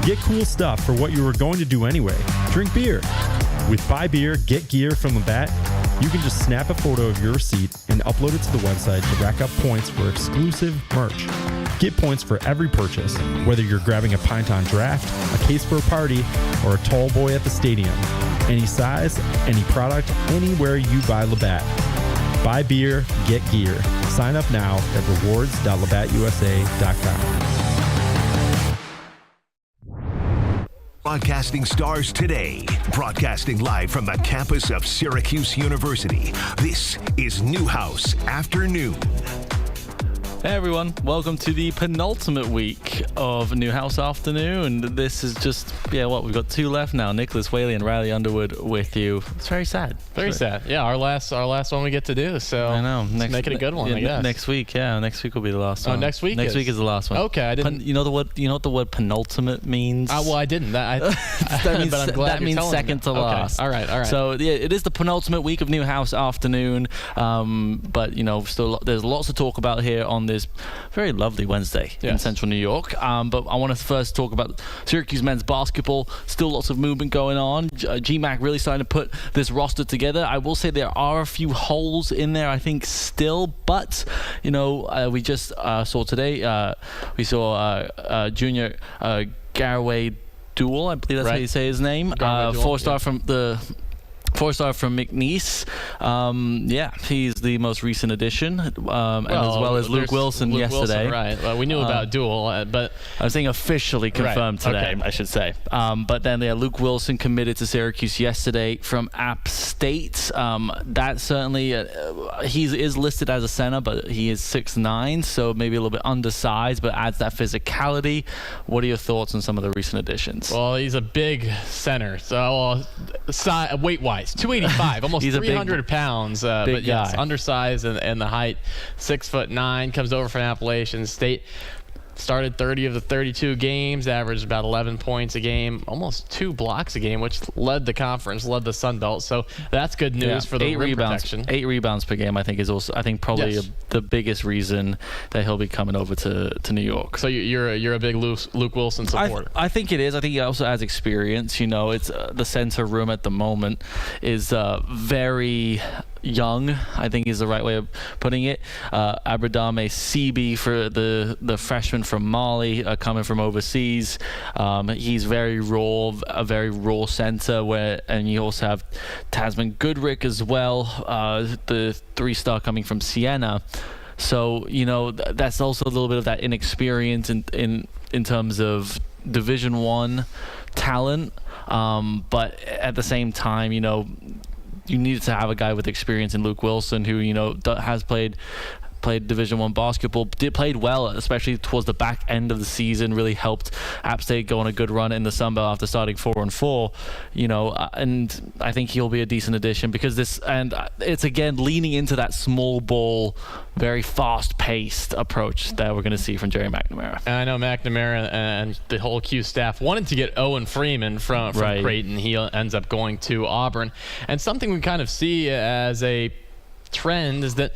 Get cool stuff for what you were going to do anyway. Drink beer. With Buy Beer, Get Gear from Labatt, you can just snap a photo of your receipt and upload it to the website to rack up points for exclusive merch. Get points for every purchase, whether you're grabbing a pint on draft, a case for a party, or a tall boy at the stadium. Any size, any product, anywhere you buy Labatt. Buy beer, get gear. Sign up now at rewards.labattusa.com. Broadcasting stars today, broadcasting live from the campus of Syracuse University. This is Newhouse Afternoon. Hey everyone, welcome to the penultimate week of Newhouse Afternoon. This is just, we've got two left now. Nicholas Whaley and Riley Underwood with you. It's very sad. Very sad. Yeah, our last one we get to do, so I know. Let's make it a good one, I guess. Next week will be the last one. Oh, next week is the last one. Okay, I didn't. You know what the word penultimate means? Well, I didn't. That means, but I'm glad that means second to last. All right. So yeah, it is the penultimate week of Newhouse Afternoon. But still there's lots to talk about here on this very lovely Wednesday in Central New York. But I want to first talk about Syracuse men's basketball. Still lots of movement going on. GMAC really starting to put this roster together. I will say there are a few holes in there, I think, still. But, we just saw today, we saw Junior Garaway Duel, I believe that's how you say his name. Four-star from McNeese. He's the most recent addition, and as well as Luke Wilson yesterday. Right. Well, we knew about Duel, but I was saying officially confirmed today, I should say. But then Luke Wilson committed to Syracuse yesterday from App State. That certainly he is listed as a center, but he is 6'9", so maybe a little bit undersized, but adds that physicality. What are your thoughts on some of the recent additions? Well, he's a big center, so weight-wise. 285, almost 300 pounds, but yes, undersized and the height, 6'9", comes over from Appalachian State. Started 30 of the 32 games, averaged about 11 points a game, almost 2 blocks a game, which led the conference, led the Sun Belt. So that's good news for the rim protection. 8 rebounds per game, I think, is also, probably the biggest reason that he'll be coming over to New York. So you're a big Luke Wilson supporter. I think it is. I think he also has experience. It's the center room at the moment is very young, I think is the right way of putting it. Abradame CB for the freshman from Mali, coming from overseas. He's very raw, a very raw center, and you also have Tasman Goodrick as well, the 3-star coming from Siena. So that's also a little bit of that inexperience in terms of Division I talent, but at the same time, you needed to have a guy with experience in Luke Wilson, who has played Division I basketball, played well, especially towards the back end of the season. Really helped App State go on a good run in the Sun Belt after starting 4-4. And I think he'll be a decent addition because it's again leaning into that small ball, very fast-paced approach that we're going to see from Jerry McNamara. And I know McNamara and the whole Q staff wanted to get Owen Freeman from Creighton. He ends up going to Auburn. And something we kind of see as a trend is that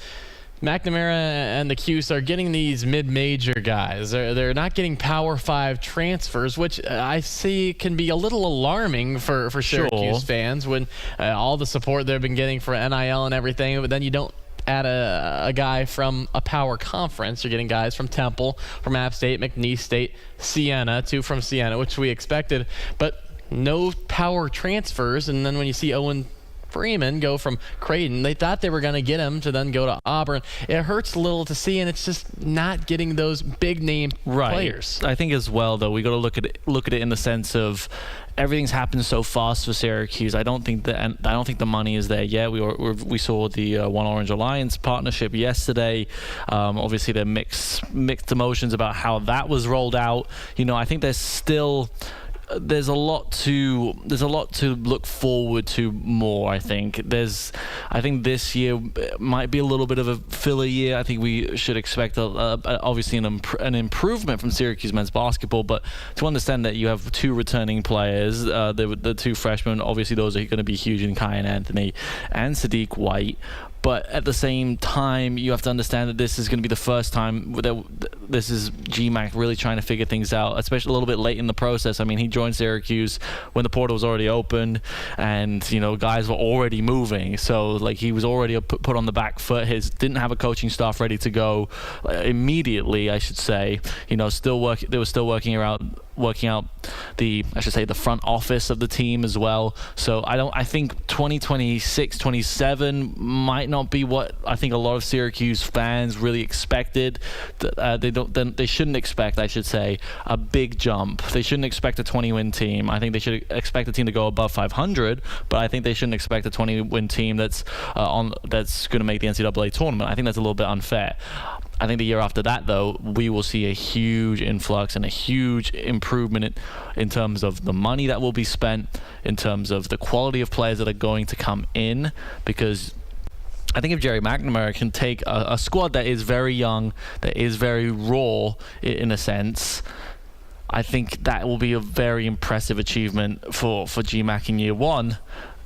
McNamara and the Cuse are getting these mid-major guys. They're not getting Power 5 transfers, which I see can be a little alarming for Syracuse fans when all the support they've been getting for NIL and everything, but then you don't add a guy from a power conference. You're getting guys from Temple, from App State, McNeese State, Siena, 2 from Siena, which we expected, but no power transfers. And then when you see Owen Freeman go from Creighton, they thought they were going to get him to then go to Auburn. It hurts a little to see, and it's just not getting those big name players. I think as well, though, we got to look at it in the sense of everything's happened so fast for Syracuse. I don't think the money is there yet. We saw the One Orange Alliance partnership yesterday. Obviously, there are mixed emotions about how that was rolled out. I think there's a lot to look forward to more. I think this year might be a little bit of a filler year. I think we should expect obviously an improvement from Syracuse men's basketball, but to understand that you have 2 returning players, the 2 freshmen, obviously those are going to be huge in Kyan Anthony and Sadiq White. But at the same time, you have to understand that this is going to be the first time that this is GMAC really trying to figure things out, especially a little bit late in the process. I mean, he joined Syracuse when the portal was already open, and guys were already moving. So like he was already put on the back foot. Didn't have a coaching staff ready to go immediately, I should say. They were still working out the front office of the team as well. So I think 2026, 27 might not be what I think a lot of Syracuse fans really expected. They shouldn't expect, I should say, a big jump. They shouldn't expect a 20-win team. I think they should expect a team to go above 500, but I think they shouldn't expect a 20-win team that's going to make the NCAA tournament. I think that's a little bit unfair. I think the year after that, though, we will see a huge influx and a huge improvement in terms of the money that will be spent, in terms of the quality of players that are going to come in, because I think if Jerry McNamara can take a squad that is very young, that is very raw in a sense, I think that will be a very impressive achievement for GMAC in year one,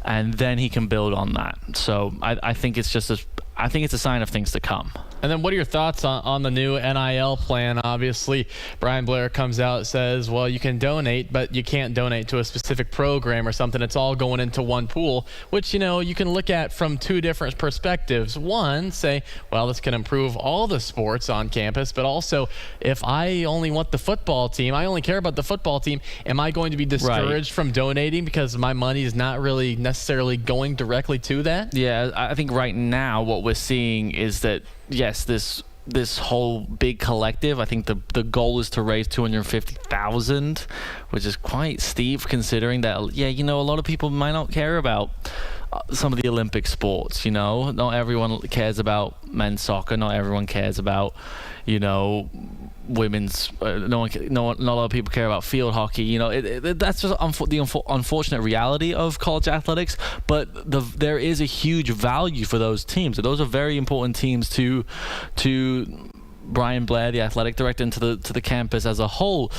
and then he can build on that. So I think it's a sign of things to come. And then what are your thoughts on the new NIL plan? Obviously, Brian Blair comes out, says, well, you can donate, but you can't donate to a specific program or something. It's all going into one pool, which, you can look at from two different perspectives. One, say, well, this can improve all the sports on campus, but also if I only want the football team, I only care about the football team, am I going to be discouraged from donating because my money is not really necessarily going directly to that? Yeah, I think right now what we're seeing is that, yes, this whole big collective, I think the goal is to raise $250,000, which is quite steep considering that, a lot of people might not care about some of the Olympic sports. Not everyone cares about men's soccer, not everyone cares about women's, not a lot of people care about field hockey. That's just the unfortunate reality of college athletics, but there is a huge value for those teams. Those are very important teams to Brian Blair, the athletic director, and to the campus as a whole.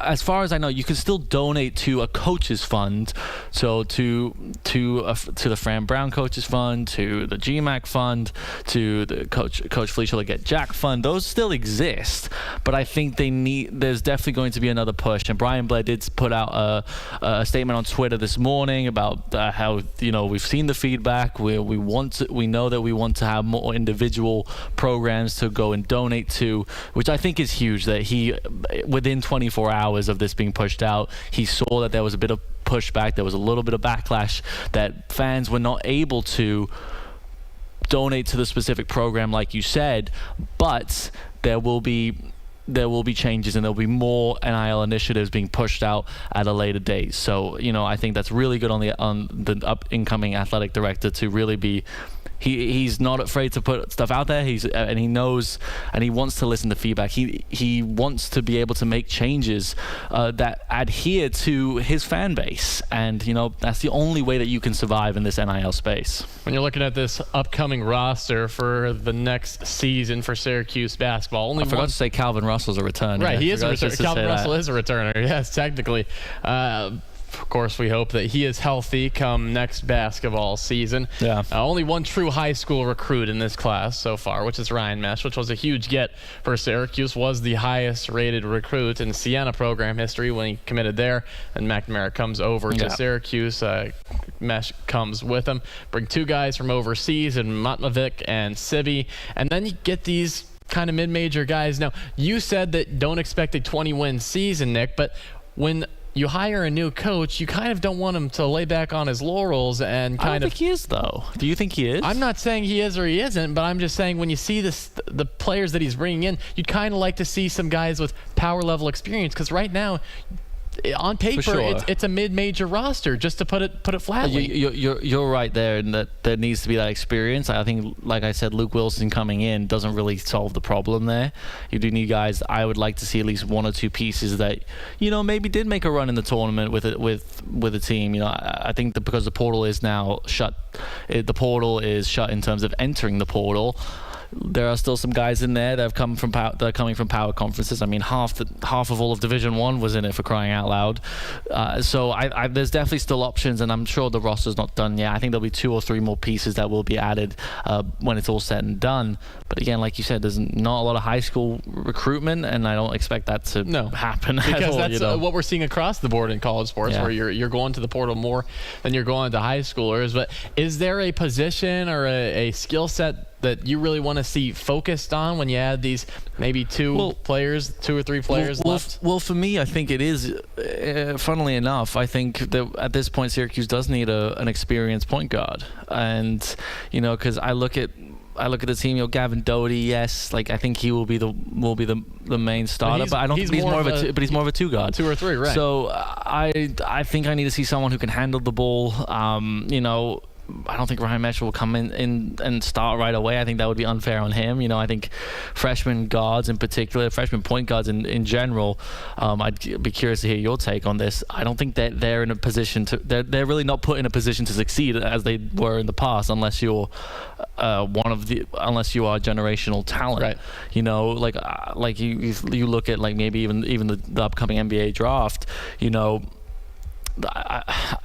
As far as I know, you can still donate to a coach's fund, so to the Fran Brown coaches fund, to the GMAC fund, to the Coach Felicia Leggett Jack fund. Those still exist, but I think there's definitely going to be another push. And Brian Blair did put out a statement on Twitter this morning about how we've seen the feedback. We know that we want to have more individual programs to go and donate to, which I think is huge. That he, within 24 hours of this being pushed out, he saw that there was a bit of pushback, there was a little bit of backlash, that fans were not able to donate to the specific program like you said, but there will be changes and there'll be more NIL initiatives being pushed out at a later date. So I think that's really good on the incoming athletic director to really be. He's not afraid to put stuff out there. And he knows, and he wants to listen to feedback. He wants to be able to make changes that adhere to his fan base, and that's the only way that you can survive in this NIL space. When you're looking at this upcoming roster for the next season for Syracuse basketball, I forgot to say Calvin Russell's a returner. Right, he is a returner. Calvin Russell is a returner. Yes, technically. Of course, we hope that he is healthy come next basketball season. Yeah. Only one true high school recruit in this class so far, which is Ryan Mesh, which was a huge get for Syracuse, was the highest rated recruit in Siena program history when he committed there. And McNamara comes over to Syracuse. Mesh comes with him. Bring two guys from overseas, and Matlovic and Sibi. And then you get these kind of mid-major guys. Now, you said that don't expect a 20-win season, Nick, but when you hire a new coach, you kind of don't want him to lay back on his laurels and kind of. I don't think he is, though. Do you think he is? I'm not saying he is or he isn't, but I'm just saying when you see the players that he's bringing in, you'd kind of like to see some guys with power level experience, because right now, on paper, it's a mid-major roster, just to put it flatly. You're right there, in that there needs to be that experience. I think, like I said, Luke Wilson coming in doesn't really solve the problem there. You do need guys. I would like to see at least one or two pieces that maybe did make a run in the tournament with a team. I think that because the portal is now shut, the portal is shut in terms of entering the portal. there are still some guys in there that have come from that are coming from power conferences. I mean, half of all of Division 1 was in it, for crying out loud. So there's definitely still options, and I'm sure the roster's not done yet. I think there'll be 2 or 3 more pieces that will be added when it's all said and done. But again, like you said, there's not a lot of high school recruitment, and I don't expect that to happen because at all. That's what we're seeing across the board in college sports, where you're going to the portal more than you're going to high schoolers. But is there a position or a skill set that you really want to see focused on when you add these maybe 2 or 3 players left? Well, for me, I think it is, funnily enough, I think that at this point Syracuse does need an experienced point guard. And, because I look at the team, Gavin Doherty, yes, like I think he will be the main starter, but I don't think he's more of a 2 guard. 2 or 3, right. So I think I need to see someone who can handle the ball. I don't think Ryan Mesh will come in and start right away. I think that would be unfair on him. I think freshman guards in particular, freshman point guards in general, I'd be curious to hear your take on this. I don't think that they're in a position to, they're really not put in a position to succeed as they were in the past, unless you're unless you are generational talent. Right. Like you look at like maybe even the upcoming NBA draft,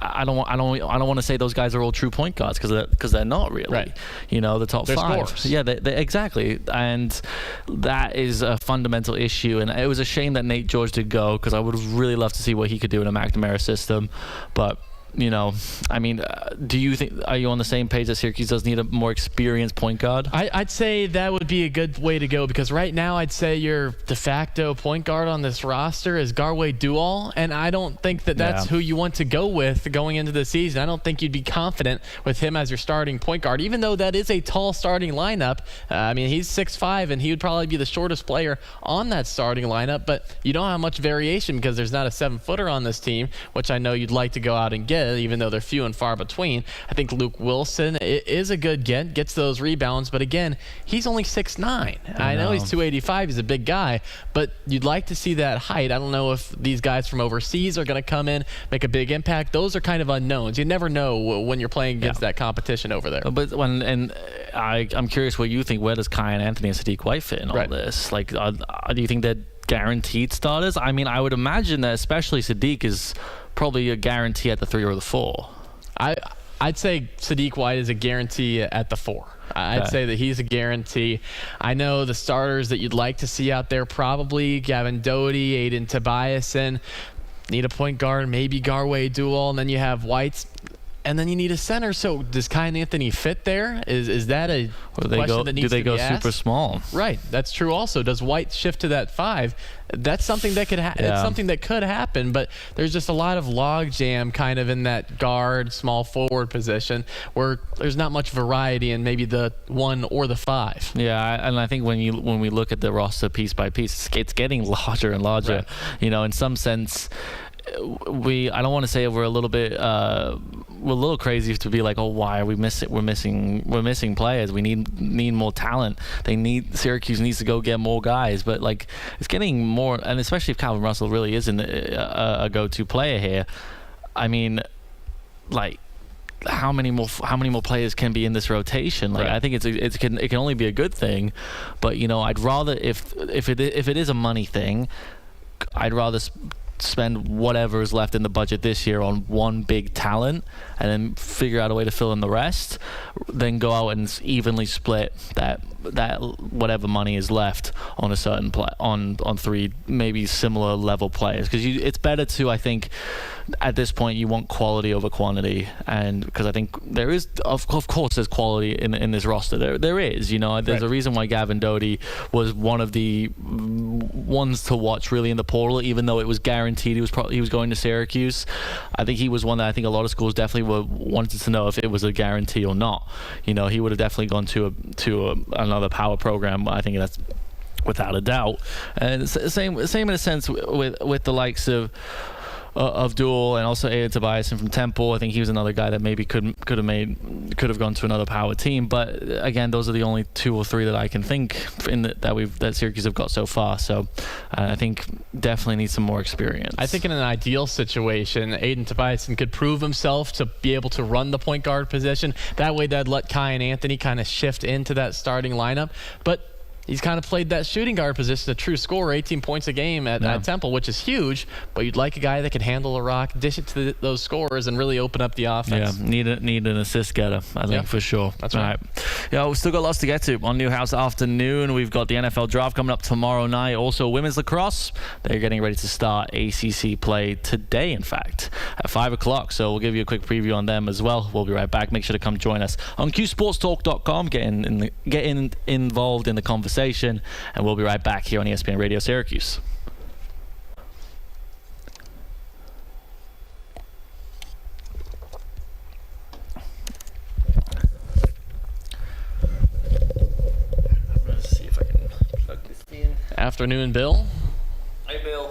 I don't want to say those guys are all true point guards because they're not really. Right. The top They're 5. scorers. Yeah, they exactly, and that is a fundamental issue. And it was a shame that Nate George did go, because I would have really loved to see what he could do in a McNamara system, but. Do you think, are you on the same page that Syracuse does need a more experienced point guard? I'd say that would be a good way to go, because right now I'd say your de facto point guard on this roster is Garway Dual, and I don't think that's who you want to go with going into the season. I don't think you'd be confident with him as your starting point guard, even though that is a tall starting lineup. He's 6'5", and he would probably be the shortest player on that starting lineup, but you don't have much variation because there's not a 7-footer on this team, which I know you'd like to go out and get, even though they're few and far between. I think Luke Wilson is a good gets those rebounds, but again, he's only 6'9". I know he's 285, he's a big guy, but you'd like to see that height. I don't know if these guys from overseas are going to come in, make a big impact. Those are kind of unknowns. You never know when you're playing against that competition over there. But I'm curious what you think. Where does Kyan Anthony and Sadiq White fit in all this? Like, do you think they're guaranteed starters? I mean, I would imagine that especially Sadiq is probably a guarantee at the 3 or the 4. I'd say Sadiq White is a guarantee at the 4. I'd say that he's a guarantee. I know the starters that you'd like to see out there, probably Gavin Doherty, Aiden Tobiasen, need a point guard, maybe Garway Dual, and then you have White's. And then you need a center. So does Kyan Anthony fit there? Is that a question that needs to be asked? Do they go super small? Right. That's true also. Does White shift to that 5? That's something that could it's something that could happen, but there's just a lot of logjam kind of in that guard, small forward position where there's not much variety in maybe the 1 or the 5. Yeah, and I think when we look at the roster piece by piece, it's getting larger and larger. Right. In some sense, I don't want to say we're a little bit we're a little crazy to be like, oh, why are we missing? We're missing players. We need more talent. Syracuse needs to go get more guys. But like, it's getting more, and especially if Calvin Russell really isn't a go-to player here. I mean, like, how many more players can be in this rotation? Like, I think it can only be a good thing. But I'd rather if it is a money thing, I'd rather spend whatever is left in the budget this year on one big talent and then figure out a way to fill in the rest, then go out and evenly split that whatever money is left on a certain on 3 maybe similar level players, because it's better to, I think at this point you want quality over quantity, and because I think there is of course there's quality in this roster. There is, there's a reason why Gavin Doherty was one of the ones to watch really in the portal, even though it was guaranteed he was going to Syracuse. I think he was one that I think a lot of schools definitely wanted to know if it was a guarantee or not. He would have definitely gone to another power program. I think that's without a doubt. And same in a sense with the likes of Duel, and also Aiden Tobiasen from Temple. I think he was another guy that maybe could have gone to another power team. But again, those are the only 2 or 3 that I can think that Syracuse have got so far. So I think definitely need some more experience. I think in an ideal situation, Aiden Tobiasen could prove himself to be able to run the point guard position. That way, that'd let Kai and Anthony kind of shift into that starting lineup. But he's kind of played that shooting guard position, a true scorer, 18 points a game at Temple, which is huge. But you'd like a guy that can handle a rock, dish it to those scorers, and really open up the offense. Yeah, need an assist getter, I think, for sure. That's right. Yeah, we've still got lots to get to on Newhouse afternoon. We've got the NFL draft coming up tomorrow night. Also, women's lacrosse. They're getting ready to start ACC play today, in fact, at 5 o'clock. So we'll give you a quick preview on them as well. We'll be right back. Make sure to come join us on QSportsTalk.com. Get involved in the conversation. And we'll be right back here on ESPN Radio Syracuse. I'm going to see if I can plug this in. Afternoon, Bill. Hey, Bill.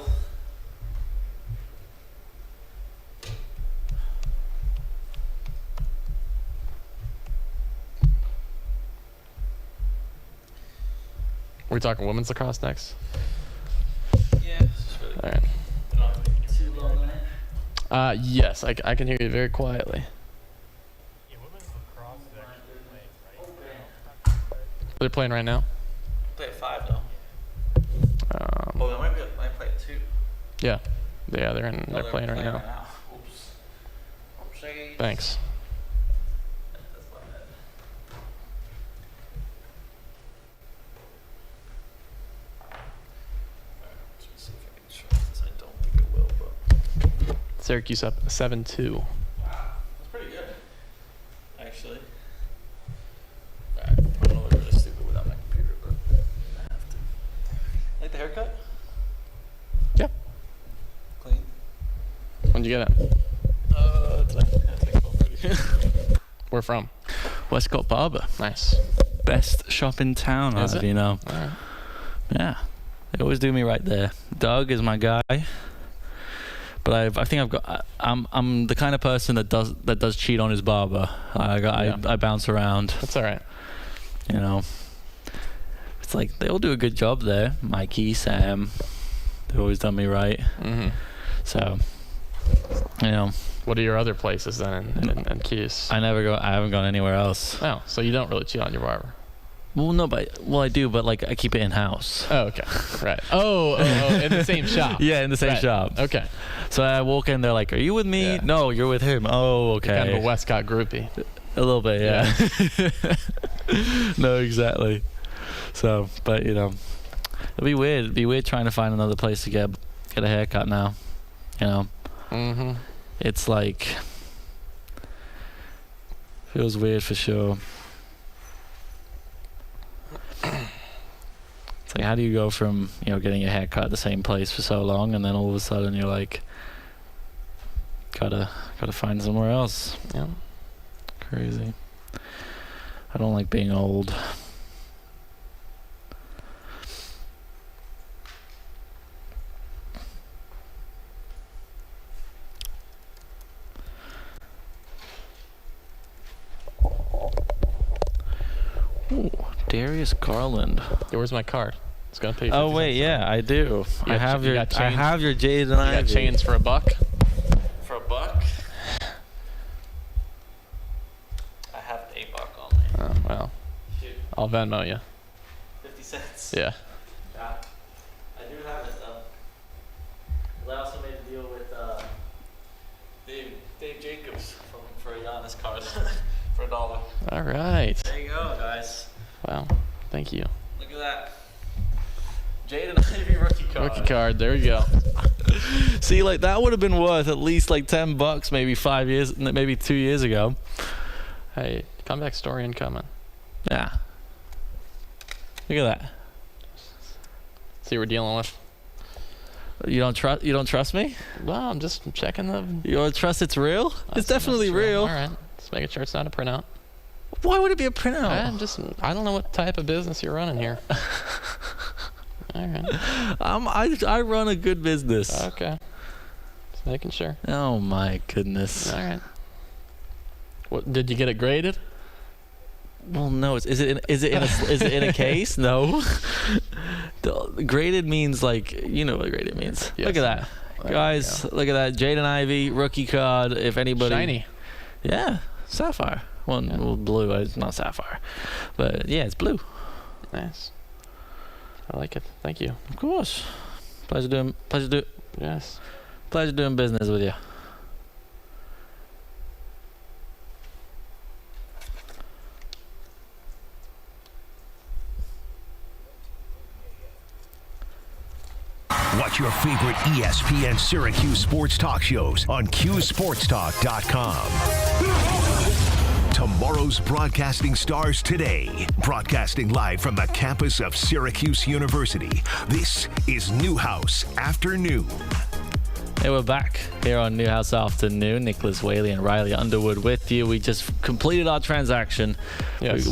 We're talking women's lacrosse next? Yeah. All right. Not too long on it. Yes, I can hear you very quietly. Yeah, women's lacrosse is actually playing right now. They're playing right now? Play at 5 though. They might play at 2. Yeah. Yeah, they're playing right now. Oops. Thanks. That's my bad. Let's see if I can try this. I don't think it will, but Syracuse up 7-2. that's pretty good, actually. Alright, I'm gonna look really stupid without my computer, but I have to. Like the haircut? Yeah. Clean. When'd you get it? Today. Where from? Westcott Barber. Nice. Best shop in town, Is it? you know. All right. Yeah. They always do me right there. Doug is my guy. But I think I'm the kind of person that does cheat on his barber. I bounce around. That's all right. You know. It's like they all do a good job there. Mikey, Sam, they've always done me right. Mm-hmm. So, you know. What are your other places then in Keys? I haven't gone anywhere else. Oh, so you don't really cheat on your barber? Well, no, I do, but like I keep it in house. Oh, okay. Right. Oh, in the same shop. Yeah, in the same shop. Okay. So I walk in, they're like, "Are you with me?" Yeah. No, you're with him. Oh, okay. Kind of a Westcott groupie. A little bit, yeah. No, exactly. So, but you know, it'll be weird. It'd be weird trying to find another place to get a haircut now. You know. Mm-hmm. It's like feels weird for sure. It's like, how do you go from, you know, getting a haircut at the same place for so long, and then all of a sudden you're like, gotta find somewhere else. Yeah. Crazy. I don't like being old. Ooh, Darius Garland. Yeah, where's my card? It's gonna pay. Oh wait, yeah, I do. I have your Jade and You Ivy. got chains for $1? For $1? I have $8 on me. Oh well. Shoot, I'll Venmo you. 50 cents. Yeah. Yeah, I do have it though. 'Cause I also made a deal with Dave Jacobs for a Giannis card for $1. All right. There you go, guys. Wow. Thank you. Look at that. Jade and Ivy rookie card. Rookie card. There you go. See, like that would have been worth at least like $10, maybe 5 years, maybe 2 years ago. Hey, comeback story incoming. Yeah. Look at that. See what we're dealing with. You don't trust me? Well, I'm just checking the. You don't trust it's real? It's definitely real. All right. Just making sure it's not a printout. Why would it be a printout? I don't know what type of business you're running here. All right. I run a good business. Okay. making sure. Oh my goodness. All right. What did you get it graded? Well, no. Is it in a case? No. Graded means like you know what graded means. Yes. Look at that, guys. Look at that. Jaden Ivey rookie card. If anybody. Shiny. Yeah, sapphire. Well, blue. It's not sapphire, but yeah, it's blue. Nice. I like it. Thank you. Of course. Pleasure doing business with you. Watch your favorite ESPN Syracuse sports talk shows on QSportsTalk.com. Tomorrow's broadcasting stars today. Broadcasting live from the campus of Syracuse University. This is Newhouse Afternoon. Hey, we're back here on Newhouse Afternoon. Nicholas Whaley and Riley Underwood with you. We just completed our transaction. Yes.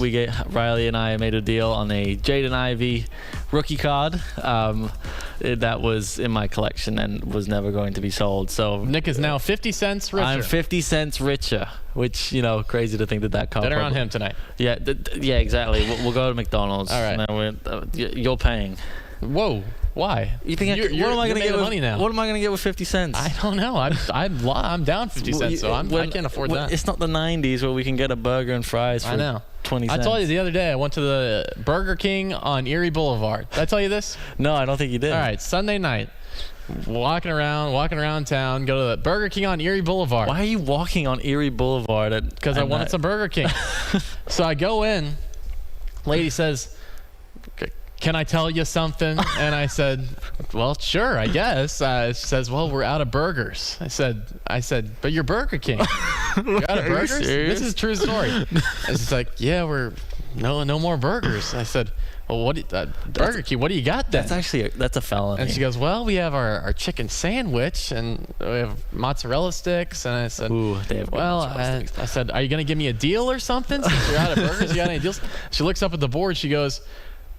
Riley and I made a deal on a Jaden Ivey rookie card that was in my collection and was never going to be sold. So Nick is now 50 cents richer. I'm 50 cents richer, which, crazy to think that card. Dinner on him tonight. Yeah, yeah, exactly. We'll go to McDonald's. All right. And then you're paying. Whoa. Why? You think what am I going to get with money now? What am I going to get with 50 cents? I don't know. I'm down 50 cents, so I can't afford that. It's not the 90s where we can get a burger and fries for 20 cents. I told you the other day I went to the Burger King on Erie Boulevard. Did I tell you this? No, I don't think you did. All right, Sunday night. Walking around town, go to the Burger King on Erie Boulevard. Why are you walking on Erie Boulevard? Because I wanted some Burger King. So I go in. Lady says, "Can I tell you something?" And I said, "Well, sure, I guess." She says, "Well, we're out of burgers." I said, "But you're Burger King. You're out of burgers?" This is a true story. And she's like, "Yeah, we're no more burgers." I said, "Well, Burger King, what do you got then?" That's a felony. And she goes, "Well, we have our chicken sandwich and we have mozzarella sticks." And I said, "Ooh, they have good mozzarella sticks." I said, "Are you going to give me a deal or something? Since you're out of burgers, you got any deals?" She looks up at the board. She goes,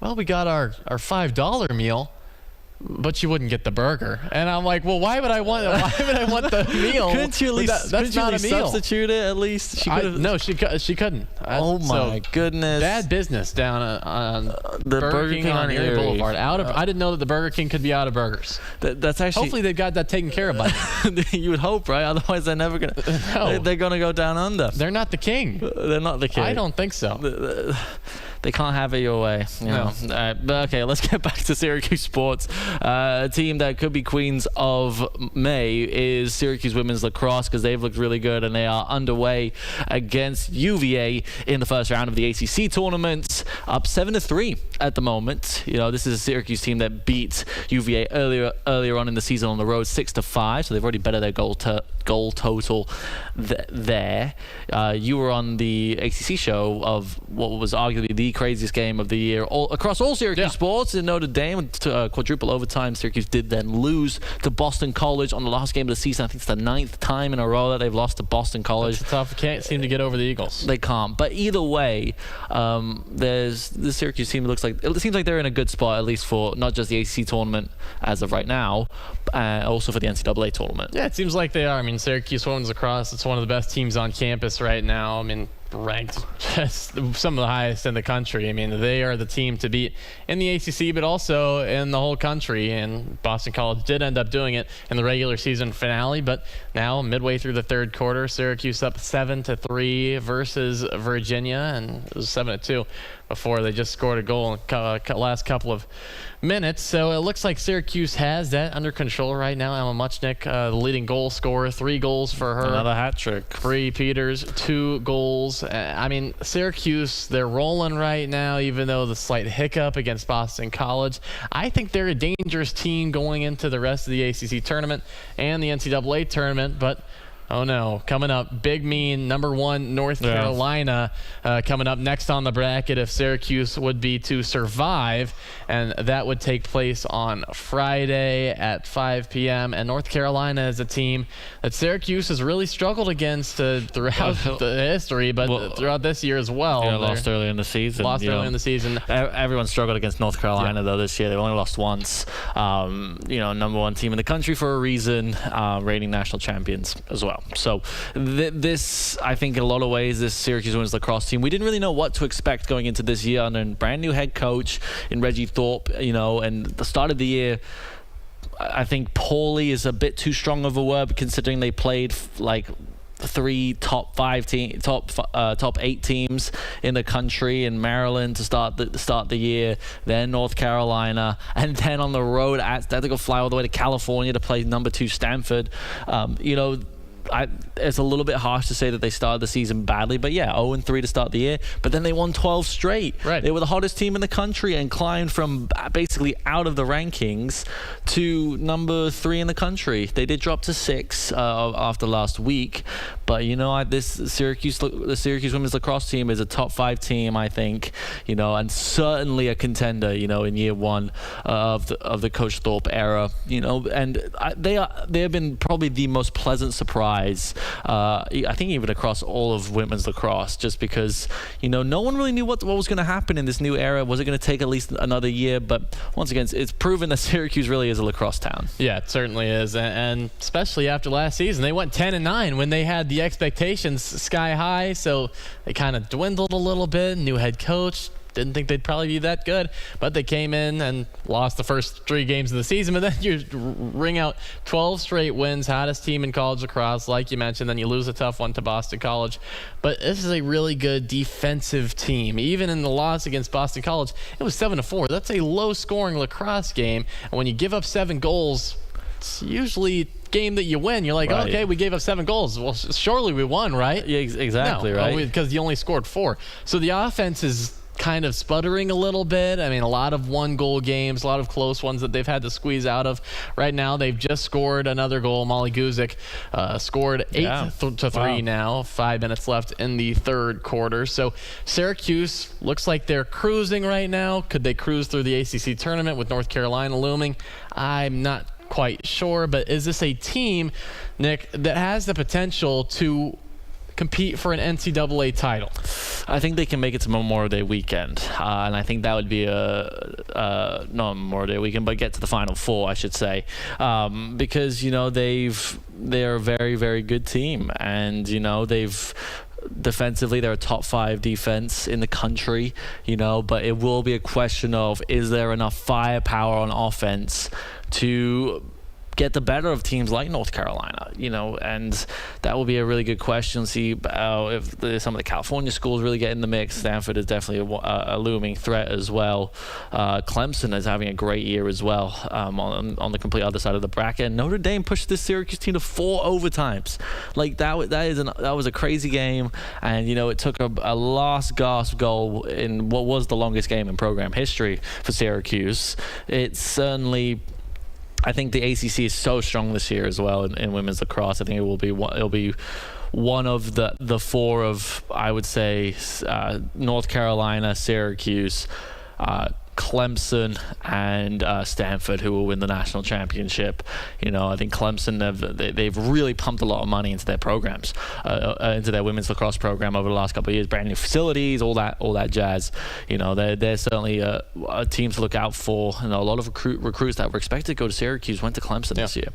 "Well, we got our $5 meal, but you wouldn't get the burger." And I'm like, "Well, why would I want the meal?" Couldn't you at least that's not a meal. Substitute it at least? She could have. No, she couldn't. Oh my goodness! Bad business down on the Burger King on Erie Boulevard. I didn't know that the Burger King could be out of burgers. That's actually. Hopefully they've got that taken care of by now. You would hope, right? Otherwise, they're never gonna. No. They're gonna go down under. They're not the king. They're not the king. I don't think so. They can't have it your way. No. But okay, let's get back to Syracuse sports. A team that could be queens of May is Syracuse women's lacrosse because they've looked really good and they are underway against UVA in the first round of the ACC tournament. Up 7-3 at the moment. This is a Syracuse team that beat UVA earlier on in the season on the road 6-5. So they've already bettered their goal total there. You were on the ACC show of what was arguably the craziest game of the year across all Syracuse sports in Notre Dame. Quadruple overtime. Syracuse did then lose to Boston College on the last game of the season. I think it's the 9th time in a row that they've lost to Boston College. It's tough. Can't seem to get over the Eagles. They can't. But either way, there's the Syracuse team. It seems like they're in a good spot, at least for not just the ACC tournament as of right now, also for the NCAA tournament. Yeah, it seems like they are. I mean, Syracuse women's lacrosse, it's one of the best teams on campus right now. I mean, ranked just some of the highest in the country. I mean, they are the team to beat in the ACC, but also in the whole country. And Boston College did end up doing it in the regular season finale. But now, midway through the third quarter, Syracuse up 7-3 versus Virginia, and it was 7-2 before they just scored a goal in the last couple of minutes. So it looks like Syracuse has that under control right now. Emma Muchnick, the leading goal scorer, 3 goals for her. Another hat trick. Bree Peters, 2 goals. I mean, Syracuse, they're rolling right now, even though the slight hiccup against Boston College. I think they're a dangerous team going into the rest of the ACC tournament and the NCAA tournament, but Oh no, coming up, big mean number 1 North Carolina coming up next on the bracket if Syracuse would be to survive, and that would take place on Friday at 5 p.m. And North Carolina is a team that Syracuse has really struggled against throughout the history, but throughout this year as well. Yeah, lost early in the season. Everyone struggled against North Carolina though this year. They only lost once. Number 1 team in the country for a reason, reigning national champions as well. So this, I think, in a lot of ways, this Syracuse women's lacrosse team, we didn't really know what to expect going into this year under a brand new head coach in Reggie Thorpe, and the start of the year, I think poorly is a bit too strong of a word considering they played like 3 top 8 teams in the country in Maryland to start the year, then North Carolina, and then on the road they had to go fly all the way to California to play number 2 Stanford. It's a little bit harsh to say that they started the season badly, but yeah, 0-3 to start the year. But then they won 12 straight. Right. They were the hottest team in the country and climbed from basically out of the rankings to number 3 in the country. They did drop to 6 after last week, but the Syracuse women's lacrosse team is a top 5 team, I think, and certainly a contender, in year 1 of the Coach Thorpe era, and they have been probably the most pleasant surprise. I think even across all of women's lacrosse, just because no one really knew what was going to happen in this new era. Was it going to take at least another year? But once again, it's proven that Syracuse really is a lacrosse town. Yeah, it certainly is, and especially after last season, they went 10-9 when they had the expectations sky high. So they kind of dwindled a little bit. New head coach. Didn't think they'd probably be that good, but they came in and lost the first 3 games of the season. But then you ring out 12 straight wins, hottest team in college lacrosse, like you mentioned. Then you lose a tough one to Boston College. But this is a really good defensive team. Even in the loss against Boston College, it was 7-4. That's a low-scoring lacrosse game. And when you give up 7 goals, it's usually game that you win. You're like, okay, we gave up 7 goals. Well, surely we won, right? Yeah, exactly, right? Because you only scored 4. So the offense is kind of sputtering a little bit. I mean, a lot of 1-goal games, a lot of close ones that they've had to squeeze out of. Right now, they've just scored another goal. Molly Guzik scored 8-3 now. 5 minutes left in the third quarter. So Syracuse looks like they're cruising right now. Could they cruise through the ACC tournament with North Carolina looming? I'm not quite sure, but is this a team, Nick, that has the potential to compete for an NCAA title? I think they can make it to Memorial Day weekend, and I think that would be not Memorial Day weekend, but get to the Final Four, I should say, because they're a very, very good team, and defensively they're a top 5 defense in the country, but it will be a question of, is there enough firepower on offense to get the better of teams like North Carolina, and that will be a really good question. See if some of the California schools really get in the mix. Stanford is definitely a looming threat as well. Clemson is having a great year as well, on the complete other side of the bracket. And Notre Dame pushed this Syracuse team to 4 overtimes. Like that was a crazy game, and it took a last gasp goal in what was the longest game in program history for Syracuse. It's certainly, I think the ACC is so strong this year as well in women's lacrosse. I think it'll be one of the 4 of, I would say, North Carolina, Syracuse, Clemson, and Stanford, who will win the national championship. I think Clemson, they've really pumped a lot of money into their programs, into their women's lacrosse program over the last couple of years. Brand new facilities, all that jazz. They're certainly a team to look out for. A lot of recruits that were expected to go to Syracuse went to Clemson this year.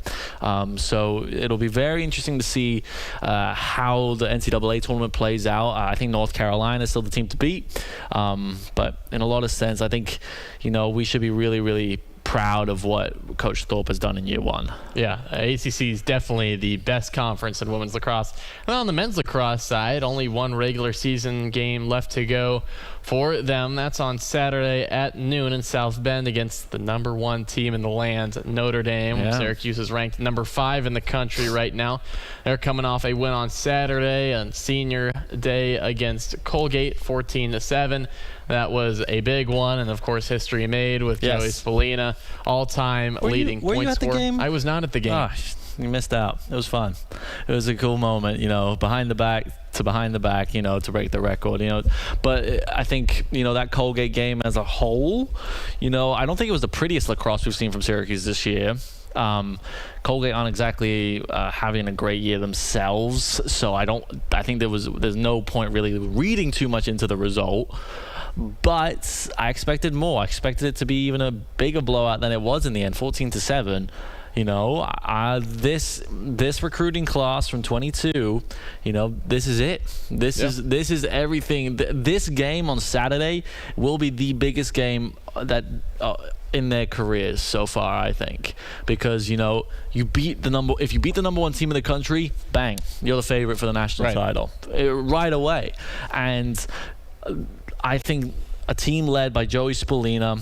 So it'll be very interesting to see how the NCAA tournament plays out. I think North Carolina is still the team to beat, but in a lot of sense, I think we should be really, really proud of what Coach Thorpe has done in year 1. Yeah, ACC is definitely the best conference in women's lacrosse. And on the men's lacrosse side, only 1 regular season game left to go for them. That's on Saturday at noon in South Bend against the number 1 team in the land, Notre Dame. Yeah. Syracuse is ranked number 5 in the country right now. They're coming off a win on Saturday on Senior Day against Colgate, 14-7. That was a big one, and of course, history made with Joey Spallina, all-time leading point scorer. Were you at the game? I was not at the game. You missed out. It was fun. It was a cool moment, behind the back, to break the record, But I think, that Colgate game as a whole, I don't think it was the prettiest lacrosse we've seen from Syracuse this year. Colgate aren't exactly having a great year themselves, so I think there's no point really reading too much into the result. But I expected more. I expected it to be even a bigger blowout than it was in the end, 14-7. This recruiting class from 22, this is it. This is everything. This game on Saturday will be the biggest game that in their careers so far, I think, because if you beat the number one team in the country, bang, you're the favorite for the national title right away. And I think a team led by Joey Spallina,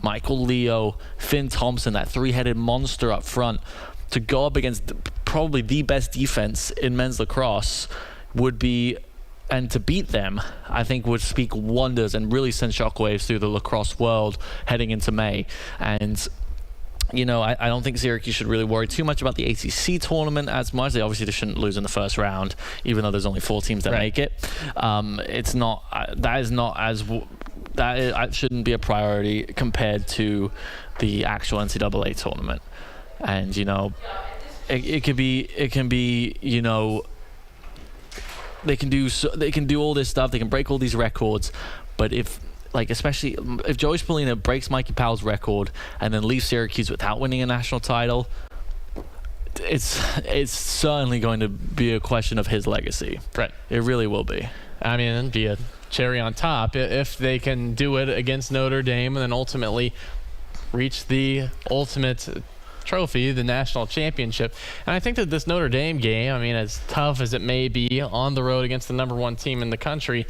Michael Leo, Finn Thompson, that three-headed monster up front, to go up against probably the best defense in men's lacrosse and to beat them, I think would speak wonders and really send shockwaves through the lacrosse world heading into May. And I don't think Syracuse should really worry too much about the ACC tournament as much. They obviously shouldn't lose in the first round, even though there's only 4 teams that make it. It's not. That shouldn't be a priority compared to the actual NCAA tournament. And it can be. They can do all this stuff. They can break all these records, but especially if Joey Spallina breaks Mikey Powell's record and then leaves Syracuse without winning a national title, it's certainly going to be a question of his legacy. Right. It really will be. I mean, it'd be a cherry on top if they can do it against Notre Dame and then ultimately reach the ultimate trophy, the national championship. And I think that this Notre Dame game, as tough as it may be on the road against the number 1 team in the country,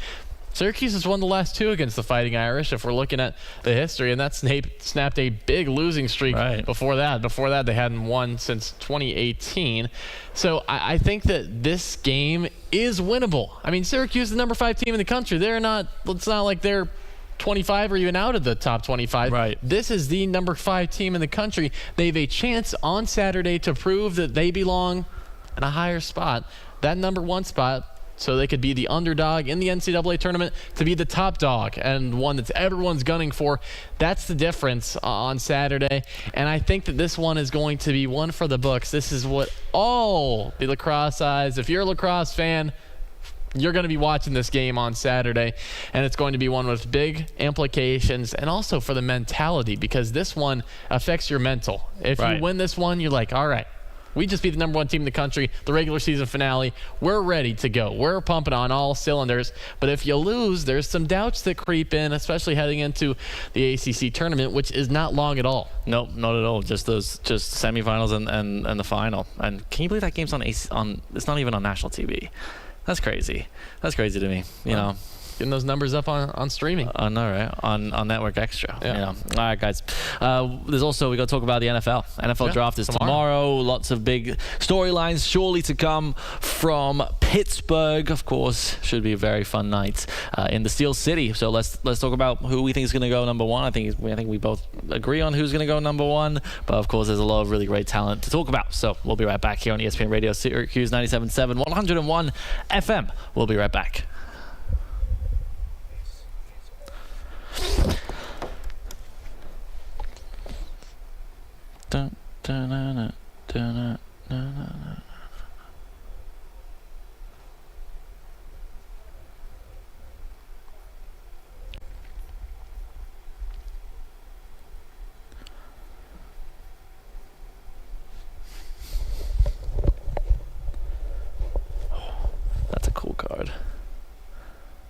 Syracuse has won the last 2 against the Fighting Irish, if we're looking at the history, and that snapped a big losing streak before that. Before that, they hadn't won since 2018. So I think that this game is winnable. Syracuse is the number 5 team in the country. It's not like they're 25 or even out of the top 25. Right. This is the number 5 team in the country. They have a chance on Saturday to prove that they belong in a higher spot, that number 1 spot, so they could be the underdog in the NCAA tournament to be the top dog and one that everyone's gunning for. That's the difference on Saturday. And I think that this one is going to be one for the books. This is what all the lacrosse eyes, if you're a lacrosse fan, you're going to be watching this game on Saturday, and it's going to be one with big implications and also for the mentality, because this one affects your mental. If you win this one, you're like, all right, we just beat the number 1 team in the country, the regular season finale. We're ready to go. We're pumping on all cylinders. But if you lose, there's some doubts that creep in, especially heading into the ACC tournament, which is not long at all. Nope, not at all. Just semifinals and the final. And can you believe that game's on it's not even on national TV? That's crazy. That's crazy to me. You know. Getting those numbers up on streaming. I know, right? On Network Extra. Yeah. All right, guys. There's also, we got to talk about the NFL. NFL draft is tomorrow. Lots of big storylines surely to come from Pittsburgh. Of course, should be a very fun night in the Steel City. So let's talk about who we think is going to go number 1. I think we both agree on who's going to go number 1. But of course, there's a lot of really great talent to talk about. So we'll be right back here on ESPN Radio Syracuse 97.7, 101 FM. We'll be right back. Dun, dun, dun, dun, dun, dun, dun. That's a cool card.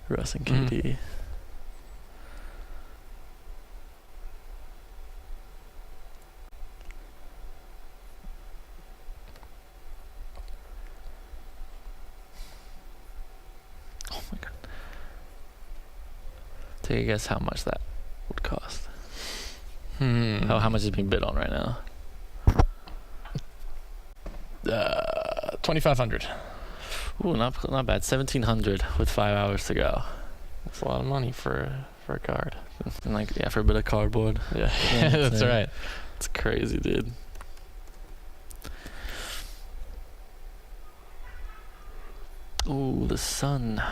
Russ and KD. Take a guess how much that would cost. How much is being bid on right now? $2,500. Ooh, not bad. $1,700 with 5 hours to go. That's a lot of money for a card. For a bit of cardboard. Yeah, that's right. It's crazy, dude. Oh, the sun.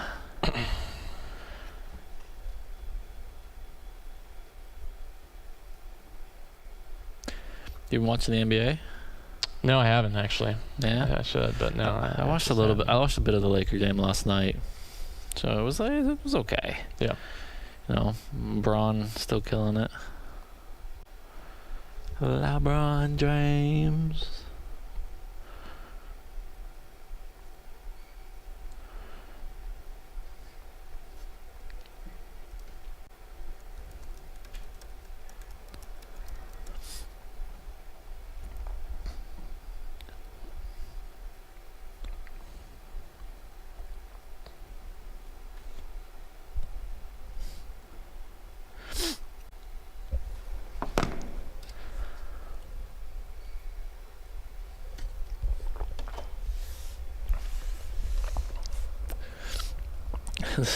You been watching the NBA? No, I haven't actually. Yeah, I should, but no. I watched a little bit. I watched a bit of the Laker game last night, so it was okay. Yeah. You know, LeBron still killing it. LeBron James.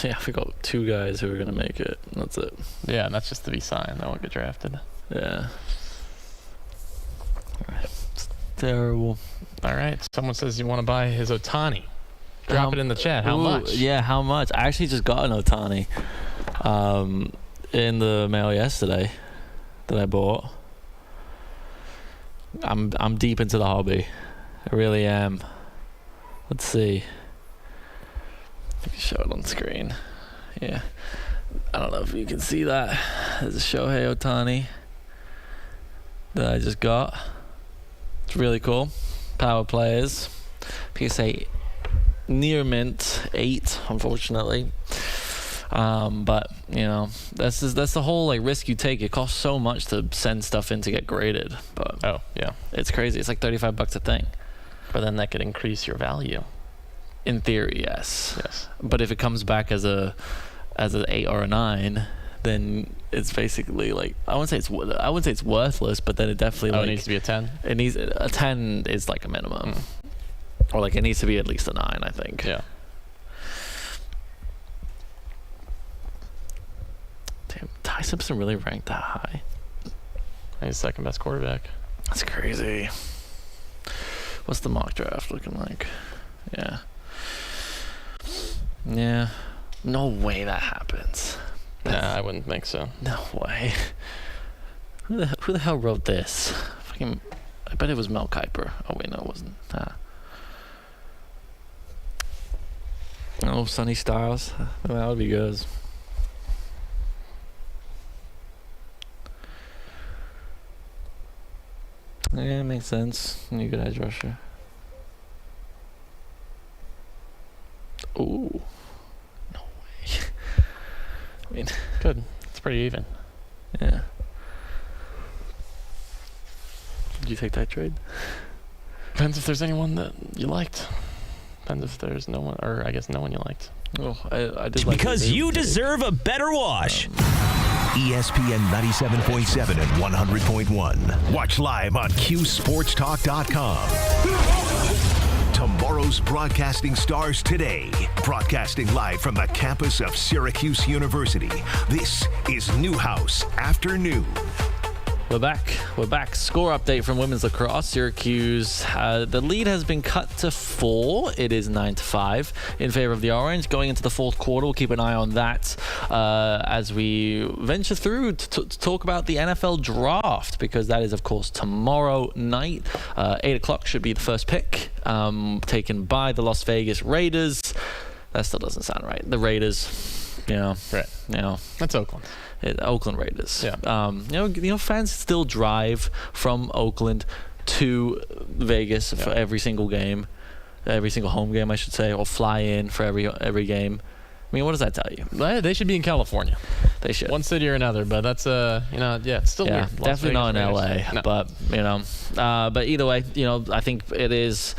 Yeah, we got 2 guys who are gonna make it. That's it. Yeah, and that's just to be signed. They won't get drafted. Yeah. It's terrible. All right. Someone says you want to buy his Ohtani. Drop it in the chat. How much? Yeah, how much? I actually just got an Ohtani in the mail yesterday that I bought. I'm deep into the hobby. I really am. Let's see. I can show it on screen. Yeah. I don't know if you can see that. There's a Shohei Ohtani that I just got. It's really cool. Power players. PSA near mint 8, unfortunately. But you know, that's the whole like risk you take. It costs so much to send stuff in to get graded. But Oh, yeah. it's crazy. It's like $35 a thing. But then that could increase your value. In theory, yes. Yes. But if it comes back as an 8 or a 9, then it's basically like I wouldn't say it's worthless, but then it definitely It needs to be a 10. It needs a 10 is like a minimum, or like it needs to be at least a 9, I think. Yeah. Damn, Ty Simpson really ranked that high? He's second best quarterback. That's crazy. What's the mock draft looking like? Yeah. Yeah. No way that happens. Nah, I wouldn't think so. No way. Who the hell wrote this? Fucking, I bet it was Mel Kiper. Oh wait, no, it wasn't. Oh, Sunny Styles. That would be good. Yeah, it makes sense. You good edge rusher. Ooh. No way. I mean, Good. It's pretty even. yeah. Did you take that trade? Depends if there's anyone that you liked. Depends if there's no one, or I guess no one you liked. Oh, I did like Because the you take. deserve a better wash. ESPN 97.7 and 100.1. Watch live on QSportsTalk.com. Tomorrow's broadcasting stars today. Broadcasting live from the campus of Syracuse University. This is Newhouse Afternoon. We're back. Score update from women's lacrosse. Syracuse, the lead has been cut to 4. It is 9-5 in favor of the Orange. Going into the fourth quarter, we'll keep an eye on that as we venture through to talk about the NFL draft, because that is, of course, tomorrow night. 8 o'clock should be the first pick, taken by the Las Vegas Raiders. That still doesn't sound right. The Raiders, Right. That's Oakland. Oakland Raiders. Yeah. Fans still drive from Oakland to Vegas for every single game, every single home game, I should say, or fly in for every game. I mean, what does that tell you? They should be in California. They should. One city or another, but that's it's still weird. Las Definitely not in Vegas LA, Raiders. No. but either way, I think it is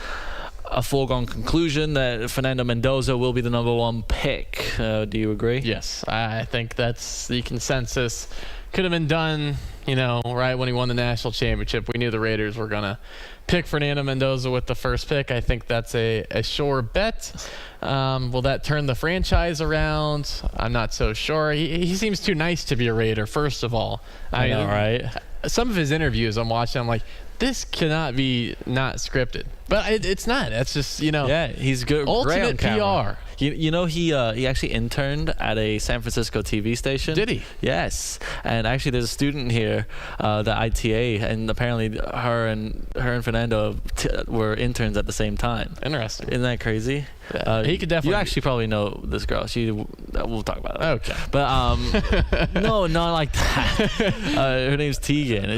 a foregone conclusion that Fernando Mendoza will be the number 1 pick. Do you agree? Yes, I think that's the consensus. Could have been done, right when he won the national championship. We knew the Raiders were going to pick Fernando Mendoza with the first pick. I think that's a sure bet. Will that turn the franchise around? I'm not so sure. He seems too nice to be a Raider, first of all. I know, right? Some of his interviews I'm watching, I'm like, this cannot be not scripted. But it's not. That's just, Yeah, he's good. ultimate great on camera. PR. You know, he actually interned at a San Francisco TV station. Did he? Yes. And actually, there's a student here, the ITA, and apparently her and Fernando were interns at the same time. Interesting. Isn't that crazy? He could definitely. You actually probably know this girl. We'll talk about it. Okay. But no, not like that. Her name's Tegan.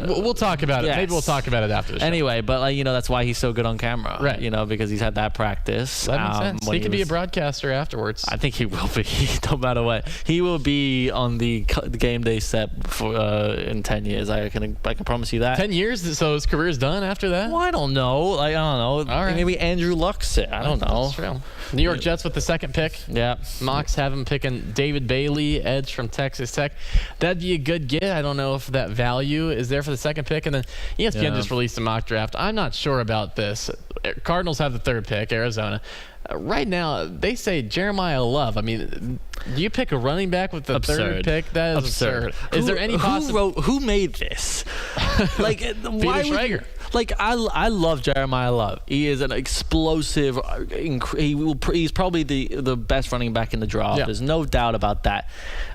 We'll talk about it. Yes. Maybe we'll talk about it after the show. Anyway, but that's why he's so good on camera, Right. because he's had that practice. That makes sense. when He could be a was- broadcaster afterwards. I think he will be, no matter what. He will be on the game day set for in 10 years. I can promise you that. 10 years, so his career's done after that? Well, I don't know. I don't know. All right. Maybe Andrew Luck's it. I don't know. That's true. New York Jets with the second pick. Yeah. Mox have him picking David Bailey, edge from Texas Tech. That'd be a good get. I don't know if that value is there for the second pick. And then ESPN just released a mock draft. I'm not sure about this. Cardinals have the third pick, Arizona. Right now, they say Jeremiah Love. I mean, do you pick a running back with the third pick? That is absurd. Is there any possibility? Who made this? Like, why would Schrager. Like, I love Jeremiah Love. He is an explosive. He's probably the best running back in the draft. Yeah. There's no doubt about that.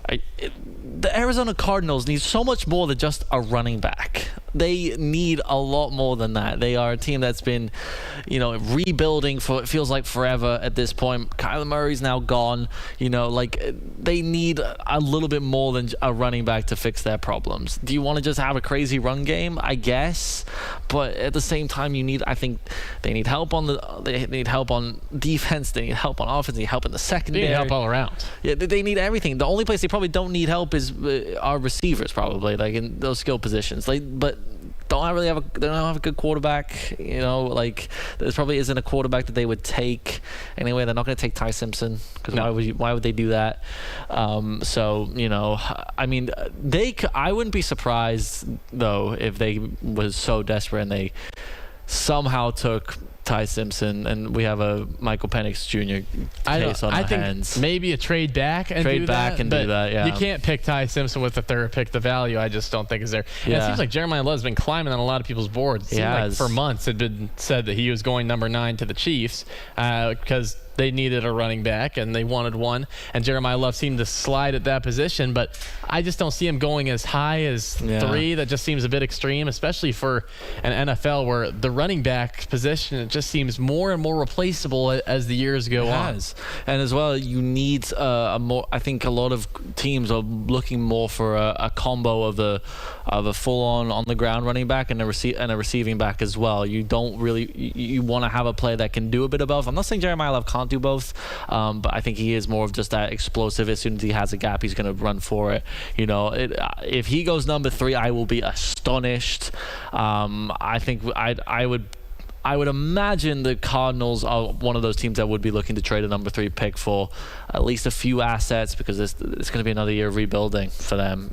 The Arizona Cardinals need so much more than just a running back. They need a lot more than that. They are a team that's been, rebuilding for it feels like forever at this point. Kyler Murray's now gone. They need a little bit more than a running back to fix their problems. Do you want to just have a crazy run game? I guess, but at the same time, I think they need help on defense. They need help on offense. They need help in the secondary. They need help all around. Yeah, they need everything. The only place they probably don't need help is our receivers, probably, like in those skill positions. But they don't have a good quarterback. There probably isn't a quarterback that they would take anyway. They're not going to take Ty Simpson because why would they do that? I wouldn't be surprised though if they was so desperate and they somehow took Ty Simpson, and we have a Michael Penix Jr. case on our hands. Think maybe a trade back and do that. Yeah. You can't pick Ty Simpson with the third pick. The value, I just don't think is there. And it seems like Jeremiah Love's been climbing on a lot of people's boards. It seemed like for months it had been said that he was going number 9 to the Chiefs because they needed a running back and they wanted one, and Jeremiah Love seemed to slide at that position, but I just don't see him going as high as 3. That just seems a bit extreme, especially for an NFL where the running back position, it just seems more and more replaceable as the years go on. And as well, you need I think a lot of teams are looking more for a combo of a full-on on-the-ground running back and a receiving back as well. You don't really you want to have a player that can do a bit of both. I'm not saying Jeremiah Love can't do both, but I think he is more of just that explosive. As soon as he has a gap, he's going to run for it. If he goes number 3, I will be astonished. I think I would imagine the Cardinals are one of those teams that would be looking to trade a number 3 pick for at least a few assets because it's going to be another year of rebuilding for them,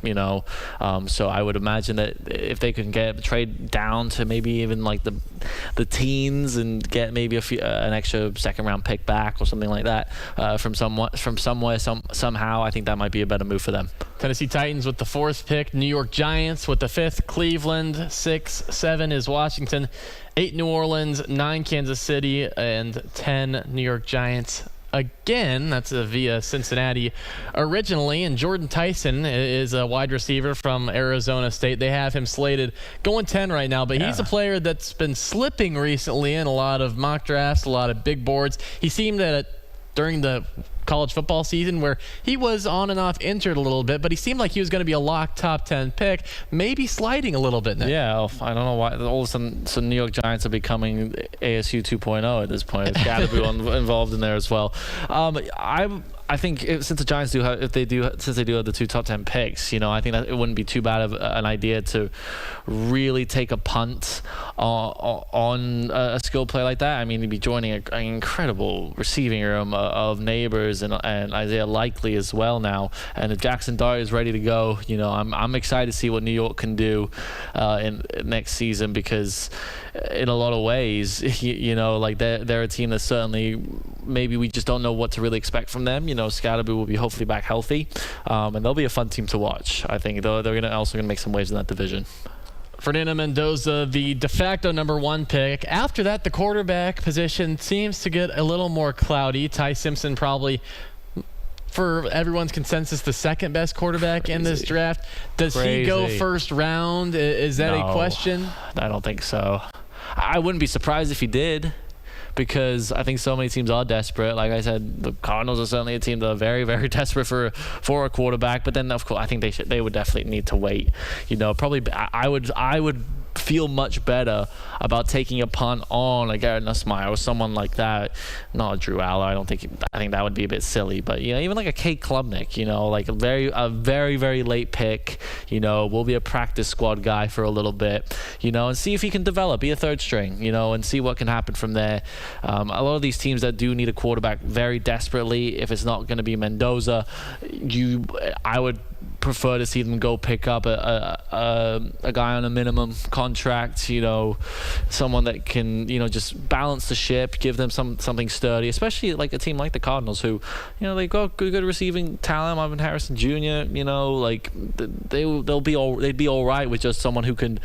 So I would imagine that if they can trade down to maybe even like the teens and get maybe an extra second round pick back or something like that from somewhere somehow, I think that might be a better move for them. Tennessee Titans with the 4th pick, New York Giants with the 5th, Cleveland 6, 7 is Washington, 8 New Orleans, 9 Kansas City, and 10 New York Giants. Again, that's via Cincinnati originally, and Jordan Tyson is a wide receiver from Arizona State. They have him slated going 10 right now, but he's a player that's been slipping recently in a lot of mock drafts, a lot of big boards. He seemed that during the college football season where he was on and off injured a little bit, but he seemed like he was going to be a locked top 10 pick, maybe sliding a little bit now. Yeah, I don't know why all of a sudden so New York Giants are becoming ASU 2.0 at this point. It's got to be involved in there as well. I think since the Giants do have the 2 top 10 picks, I think that it wouldn't be too bad of an idea to really take a punt on a skill play like that. I mean, he'd be joining an incredible receiving room of Neighbors and Isaiah Likely as well now. And if Jackson Dart is ready to go, I'm excited to see what New York can do in next season, because in a lot of ways, they're a team that certainly maybe we just don't know what to really expect from them. Scatterby will be hopefully back healthy, and they'll be a fun team to watch. I think they're also going to make some waves in that division. Fernando Mendoza, the de facto number 1 pick. After that, the quarterback position seems to get a little more cloudy. Ty Simpson probably, for everyone's consensus, the second best quarterback in this draft. Does he go first round? Is that a question? I don't think so. I wouldn't be surprised if he did, because I think so many teams are desperate. Like I said, the Cardinals are certainly a team that are very, very desperate for a quarterback. But then, of course, I think they would definitely need to wait. Probably I would feel much better about taking a punt on a Garrett Nussmeier or someone like that. Not a Drew Aller. I think that would be a bit silly. But even like a Kate Klubnik, like a very, very late pick. Will be a practice squad guy for a little bit. And see if he can develop, be a third string. And see what can happen from there. A lot of these teams that do need a quarterback very desperately, if it's not going to be Mendoza, I would prefer to see them go pick up a guy on a minimum contract, someone that can, just balance the ship, give them something sturdy, especially like a team like the Cardinals who, they got good receiving talent. Marvin Harrison Jr., they'd be all right with just someone who can,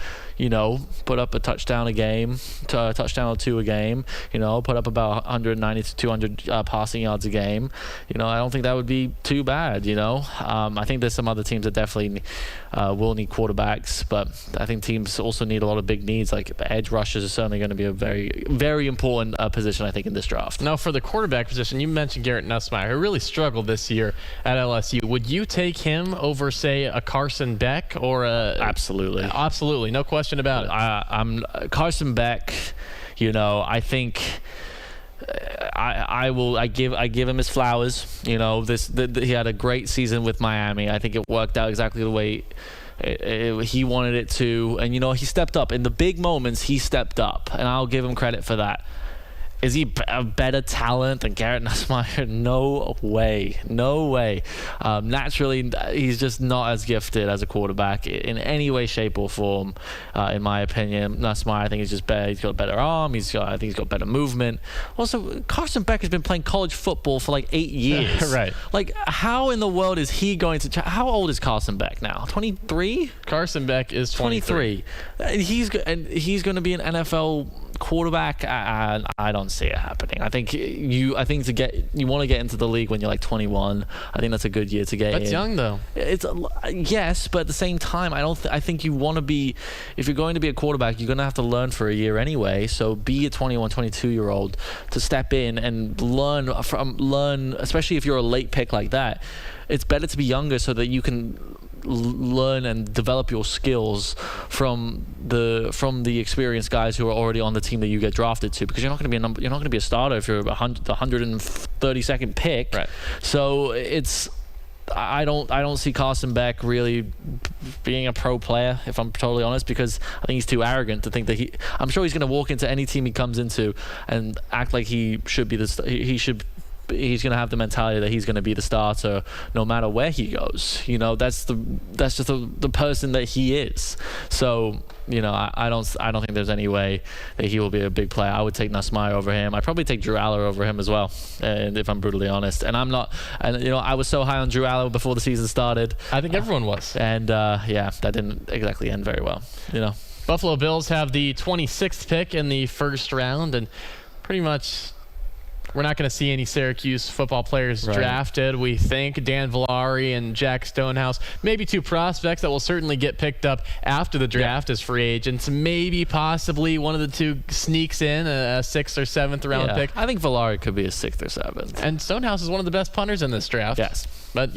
put up a touchdown a game, a touchdown or two a game, put up about 190 to 200 passing yards a game. I don't think that would be too bad, I think there's some other teams that definitely will need quarterbacks, but I think teams also need a lot of big needs. Like the edge rushers are certainly going to be a very, very important position, I think, in this draft. Now, for the quarterback position, you mentioned Garrett Nussmeier, who really struggled this year at LSU. Would you take him over, say, a Carson Beck or a... Absolutely, no question about it. I'm Carson Beck. I think I give him his flowers. He had a great season with Miami. I think it worked out exactly the way he wanted it to, and he stepped up in the big moments. He stepped up, and I'll give him credit for that. Is he a better talent than Garrett Nussmeier? No way. Naturally, he's just not as gifted as a quarterback in any way, shape, or form, in my opinion. Nussmeier, I think, is just better. He's got a better arm. I think he's got better movement. Also, Carson Beck has been playing college football for like 8 years. Right. Like, how in the world is he going to... How old is Carson Beck now? 23? Carson Beck is 23. He's going to be an NFL quarterback, and I don't see it happening. I think you want to get into the league when you're like 21. I think that's a good year to get in. That's young though. It's yes, but at the same time, I think you want to be, if you're going to be a quarterback, you're going to have to learn for a year anyway. So be a 21, 22-year-old to step in and learn, especially if you're a late pick like that. It's better to be younger so that you can learn and develop your skills from the experienced guys who are already on the team that you get drafted to, because you're not going to be a starter if you're the 132nd pick. Right. So I don't see Carson Beck really being a pro player, if I'm totally honest, because I think he's too arrogant to think that I'm sure he's going to walk into any team he comes into and act like he should be he's going to have the mentality that he's going to be the starter no matter where he goes. That's just the person that he is. So, I don't think there's any way that he will be a big player. I would take Nussmeier over him. I'd probably take Drew Aller over him as well, and if I'm brutally honest. And I'm not, I was so high on Drew Aller before the season started. I think everyone was. And that didn't exactly end very well. Buffalo Bills have the 26th pick in the first round, and pretty much we're not going to see any Syracuse football players drafted. We think Dan Villari and Jack Stonehouse, maybe two prospects that will certainly get picked up after the draft as free agents. Maybe possibly one of the two sneaks in a 6th or 7th round pick. I think Villari could be a 6th or 7th. And Stonehouse is one of the best punters in this draft. Yes. But,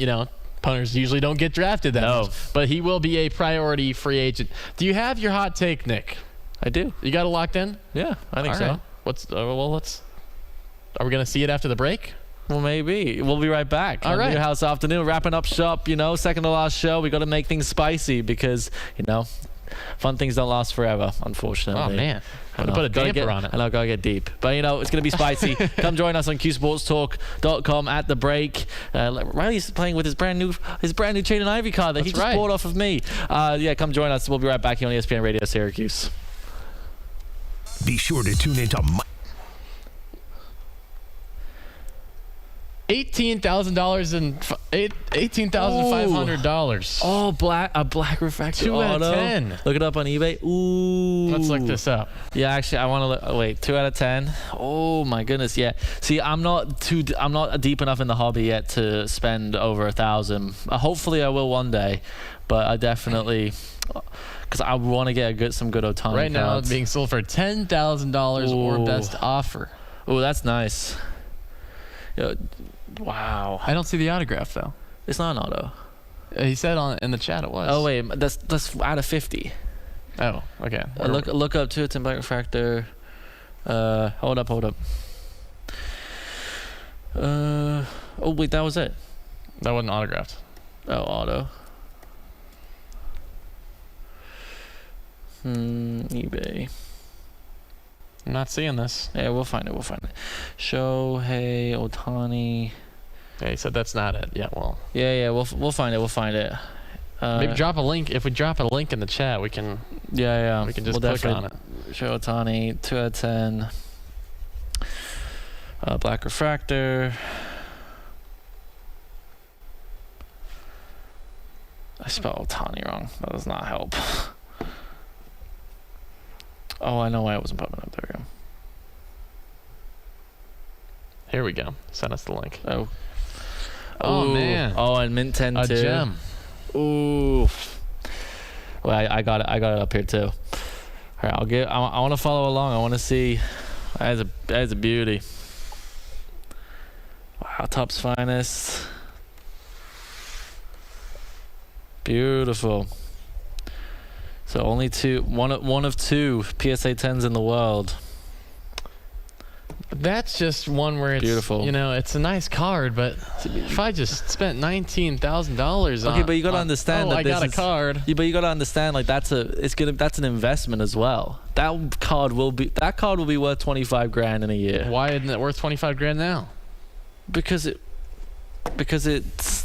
punters usually don't get drafted that much. But he will be a priority free agent. Do you have your hot take, Nick? I do. You got it locked in? Yeah, I think so. Right. Are we going to see it after the break? Well, maybe. We'll be right back. All right. Newhouse Afternoon, wrapping up shop, second to last show. We got to make things spicy because, fun things don't last forever, unfortunately. Oh, man. I'm going to put a damper on it. I know, got to get deep. But, it's going to be spicy. Come join us on QSportsTalk.com at the break. Riley's playing with his brand new Chain and Ivy card that he just bought off of me. Come join us. We'll be right back here on ESPN Radio Syracuse. Be sure to tune into $18,000 in $18,500. Oh, a black refractor 2 out auto. of 10. Look it up on eBay. Ooh. Let's look this up. Yeah, actually, I want to look. Wait, 2 out of 10. Oh my goodness, yeah. See, I'm not deep enough in the hobby yet to spend over $1,000. Hopefully, I will one day, but I definitely, because I want to get some good Otani Right now, cards. it's being sold for $10,000 or Ooh. best offer. Oh, that's nice. Yo, wow. I don't see the autograph though. It's not an auto. He said in the chat it was. Oh wait, that's out of 50. Oh, okay. Look up to it in black refractor. Hold up. Oh wait, that was it. That wasn't autographed. Oh, auto. eBay. I'm not seeing this. Yeah, we'll find it. Shohei Ohtani. Yeah, he said that's not it. Yeah, well. Yeah, we'll find it. Maybe drop a link. If we drop a link in the chat, we can. Yeah. We can just we'll click on it. Shohei Ohtani, 2 out of 10. Black refractor. I spelled Ohtani wrong. That does not help. Oh, I know why it wasn't popping up. There we go. Here we go. Send us the link. Oh. Oh, Ooh. man. Oh, and mint 10 A too. gem. Ooh. Well, I got it up here too. All right, I want to follow along. I want to see. That is a beauty. Wow, Topps finest. Beautiful. So only one of 2 PSA 10s in the world. That's just one where it's Beautiful. It's a nice card, but if I just spent $19,000 on. Okay, but you gotta understand that I got a card. Yeah, but you gotta understand that's an investment as well. That card will be worth $25,000 in a year. Why isn't it worth $25,000 now? Because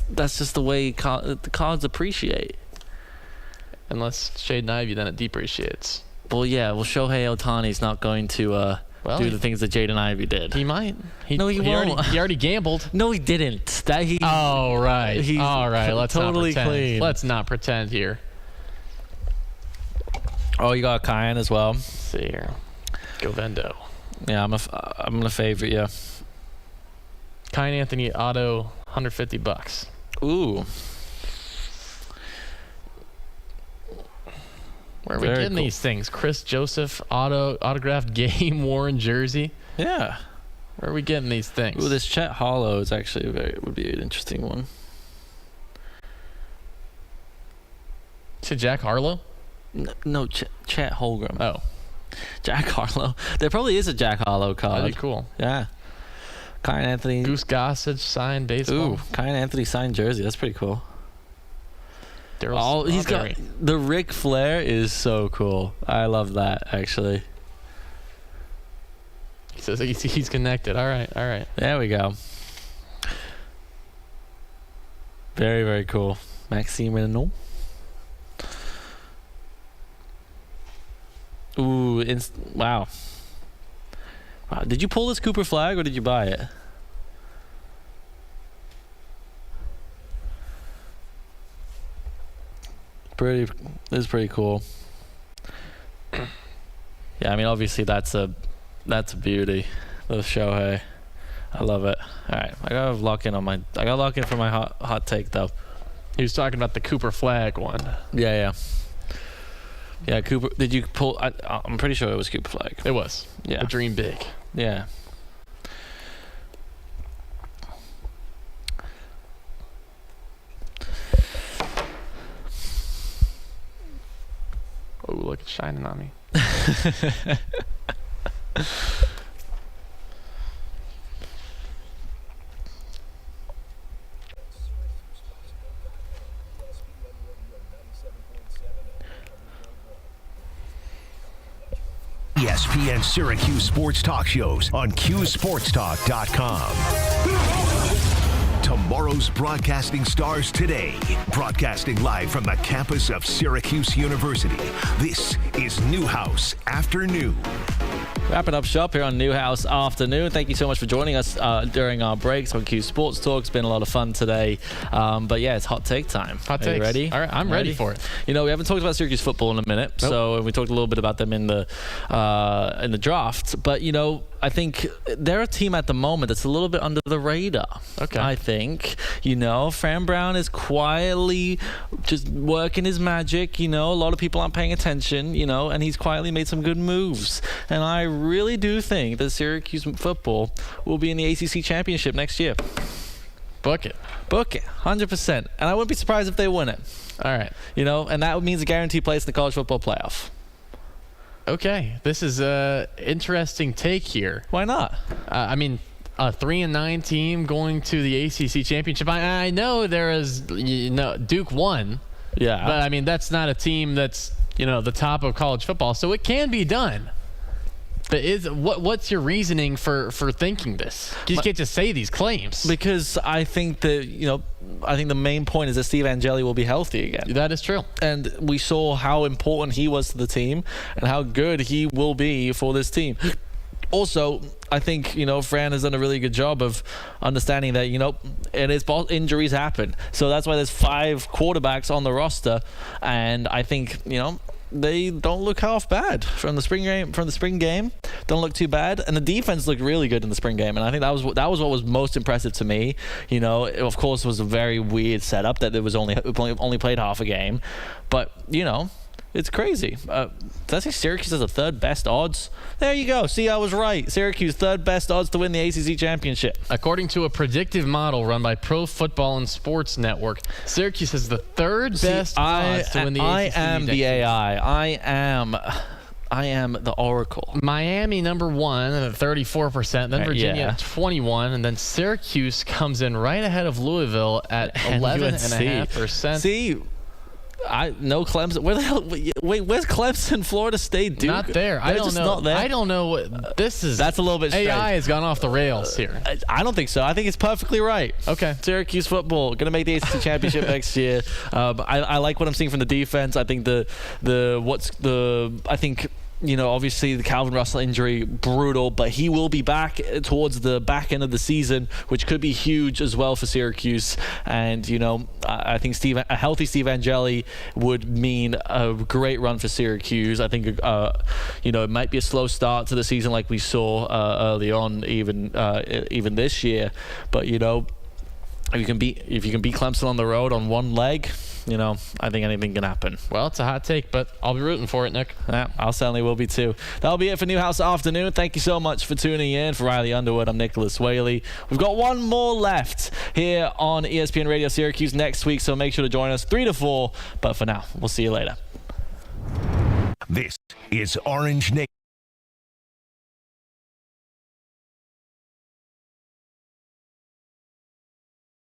that's just the way the cards appreciate. Unless Shade Ivy, then it depreciates. Well, yeah. Well, Shohei Ohtani's not going to do the things that Jaden Ivey did. He might. No, he won't. He already gambled. No, he didn't. Oh, right. He's all right. Let's totally not pretend. clean. Let's not pretend here. Oh, you got Kyan as well. Let's see here. Govendo. Yeah, I'm gonna favorite you. Kyan Anthony auto, $150. Ooh. Where are we Very getting cool. these things? Chris Joseph autographed game worn jersey. Yeah. Where are we getting these things? Ooh, this Chet Hollow is actually would be an interesting one. To Jack Harlow? No, Chet Holmgren. Oh, Jack Harlow. There probably is a Jack Harlow card. that'd be cool. Yeah. Kyan Anthony. Goose Gossage signed baseball. Ooh, Kyan Anthony signed jersey. That's pretty cool. Darryl He's got Strawberry. the Ric Flair is so cool. I love that actually. He says he's connected. All right. There we go. Very, very cool. Maxime Renault. Ooh, wow. Wow. Did you pull this Cooper flag or did you buy it? This is pretty cool. Yeah, I mean obviously that's a beauty. The Shohei. I love it. Alright, I gotta lock in for my hot take though. He was talking about the Cooper flag one. Yeah. Yeah, Cooper. Did you pull? I'm pretty sure it was Cooper flag. It was. Yeah. A dream big. Yeah. Oh, look, it's shining on me. ESPN Syracuse sports talk shows on QSportsTalk.com. Tomorrow's broadcasting stars today, broadcasting live from the campus of Syracuse University. This is Newhouse Afternoon. Wrapping up shop here on Newhouse Afternoon. Thank you so much for joining us during our breaks on Q Sports Talk. It's been a lot of fun today. But yeah, it's hot take time. Hot Are you takes. ready? All right, I'm ready for it. You know, we haven't talked about Syracuse football in a minute, so we talked a little bit about them in the draft. But you know, I think they're a team at the moment that's a little bit under the radar. Okay. I think, you know, Fran Brown is quietly just working his magic. You know, a lot of people aren't paying attention, you know, and he's quietly made some good moves. And I really do think that Syracuse football will be in the ACC championship next year. Book it. Book it, 100%. And I wouldn't be surprised if they win it. All right. You know, and that means a guaranteed place in the college football playoff. Okay, this is a interesting take here. Why not? I mean, a 3-9 team going to the ACC championship. I know there is, you know, Duke won. Yeah. But I mean, that's not a team that's, you know, the top of college football. So it can be done. But what's your reasoning for thinking this? You can't just say these claims. Because I think that, you know, I think the main point is that Steve Angeli will be healthy again. That is true. And we saw how important he was to the team and how good he will be for this team. Also, I think, you know, Fran has done a really good job of understanding that, you know, injuries happen. So that's why there's 5 quarterbacks on the roster. And I think, you know, they don't look half bad from the spring game. Don't look too bad, and the defense looked really good in the spring game. And I think that was what was most impressive to me. You know, of course, it was a very weird setup that there was only played half a game, but you know, it's crazy. Did I say Syracuse has the 3rd best odds? There you go. See, I was right. Syracuse 3rd best odds to win the ACC championship. According to a predictive model run by Pro Football and Sports Network, Syracuse has the 3rd best odds to win the ACC. I am the AI. I am the Oracle. Miami number 1 at 34%, then Virginia at 21%, and then Syracuse comes in right ahead of Louisville at 11.5%. See, no Clemson. Where the hell? Wait, where's Clemson? Florida State, Duke? Not there. I don't know. Not there. I don't know what this is. That's a little bit strange. AI has gone off the rails here. I don't think so. I think it's perfectly right. Okay. Syracuse football gonna make the ACC championship next year. I like what I'm seeing from the defense. I think I think, you know, obviously the Calvin Russell injury, brutal, but he will be back towards the back end of the season, which could be huge as well for Syracuse. And, you know, I think a healthy Steve Angeli would mean a great run for Syracuse. I think, you know, it might be a slow start to the season like we saw early on, even this year. But, you know, if you can beat Clemson on the road on one leg, you know, I think anything can happen. Well, it's a hot take, but I'll be rooting for it, Nick. Yeah, I certainly will be too. That'll be it for Newhouse Afternoon. Thank you so much for tuning in. For Riley Underwood, I'm Nicholas Whaley. We've got one more left here on ESPN Radio Syracuse next week, so make sure to join us 3 to 4. But for now, we'll see you later. This is Orange Nation.